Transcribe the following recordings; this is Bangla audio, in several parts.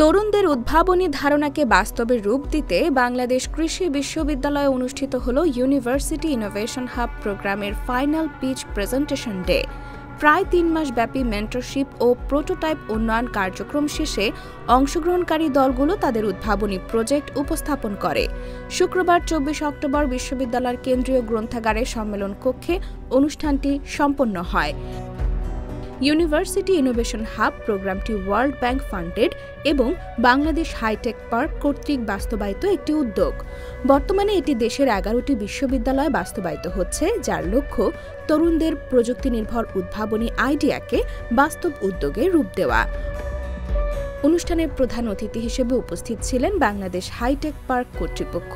তরুণদের উদ্ভাবনী ধারণাকে বাস্তবে রূপ দিতে বাংলাদেশ কৃষি বিশ্ববিদ্যালয়ে অনুষ্ঠিত হল ইউনিভার্সিটি ইনোভেশন হাব প্রোগ্রামের ফাইনাল পিচ প্রেজেন্টেশন ডে। প্রায় ৩ মাস ব্যাপী মেন্টরশিপ ও প্রোটোটাইপ উন্নয়ন কার্যক্রম শেষে অংশগ্রহণকারী দলগুলো তাদের উদ্ভাবনী প্রজেক্ট উপস্থাপন করে। শুক্রবার ২৪ অক্টোবর বিশ্ববিদ্যালয়ের কেন্দ্রীয় গ্রন্থাগারের সম্মেলন কক্ষে অনুষ্ঠানটি সম্পন্ন হয়। ইউনিভার্সিটি ইনোভেশন হাব প্রোগ্রামটি ওয়ার্ল্ড ব্যাংক ফান্ডেড এবং বাংলাদেশ হাইটেক পার্ক কর্তৃক বাস্তবায়িত একটি উদ্যোগ। বর্তমানে এটি দেশের ১১টি বিশ্ববিদ্যালয়ে বাস্তবায়িত হচ্ছে, যার লক্ষ্য তরুণদের প্রযুক্তি নির্ভর উদ্ভাবনী আইডিয়াকে বাস্তব উদ্যোগে রূপ দেওয়া। অনুষ্ঠানের প্রধান অতিথি হিসেবে উপস্থিত ছিলেন বাংলাদেশ হাইটেক পার্ক কর্তৃপক্ষ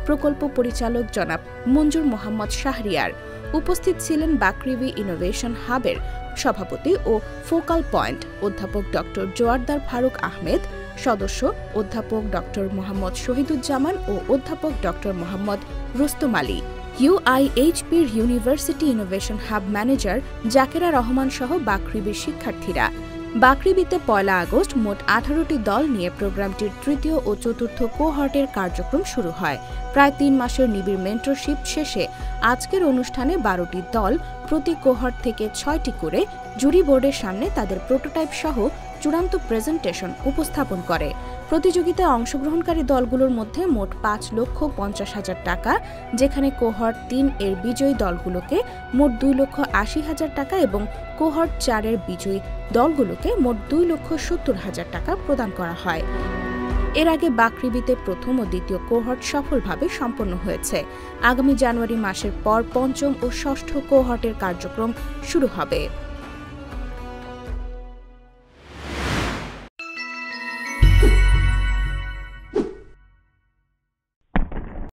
প্রকল্প পরিচালক জনাব মঞ্জুর মোহাম্মদ শাহরিয়ার। উপস্থিত ছিলেন বাকৃবি ইনোভেশন হাবের সভাপতি ও ফোকাল পয়েন্ট অধ্যাপক ড জোয়ারদার ফারুক আহমেদ, সদস্য অধ্যাপক ড মোহাম্মদ শহীদুজ্জামান ও অধ্যাপক ড মোহাম্মদ রুস্তম আলী। ইউআইএইচপির university innovation hub manager Zakera Rahman সহ বাকৃবির শিক্ষার্থীরা। বাকৃবিতে ১ আগস্ট মোট ১৮টি দল নিয়ে প্রোগ্রামটির তৃতীয় ও চতুর্থ কোহর্টের কার্যক্রম শুরু হয়। প্রায় ৩ মাসের নিবিড় মেন্টরশিপ শেষে আজকের অনুষ্ঠানে ১২টি দল প্রতি কোহর্ট থেকে ৬টি করে জুরি বোর্ডের সামনে তাদের প্রোটোটাইপ সহ চূড়ান্ত প্রেজেন্টেশন উপস্থাপন করে। প্রতিযোগিতায় অংশগ্রহণকারী দলগুলোর মধ্যে মোট ৫,৫০,০০০ টাকা, যেখানে কোহর্ট ৩ এর বিজয়ী দলগুলোকে মোট ২,৮০,০০০ টাকা এবং কোহর্ট ৪ এর বিজয়ী দলগুলোকে মোট ২,৭০,০০০ টাকা প্রদান করা হয়। এর আগে বাকৃবিতে প্রথম ও দ্বিতীয় কোহর্ট সফলভাবে সম্পন্ন হয়েছে। আগামী জানুয়ারি মাসের পর পঞ্চম ও ষষ্ঠ কোহর্টের কার্যক্রম শুরু হবে।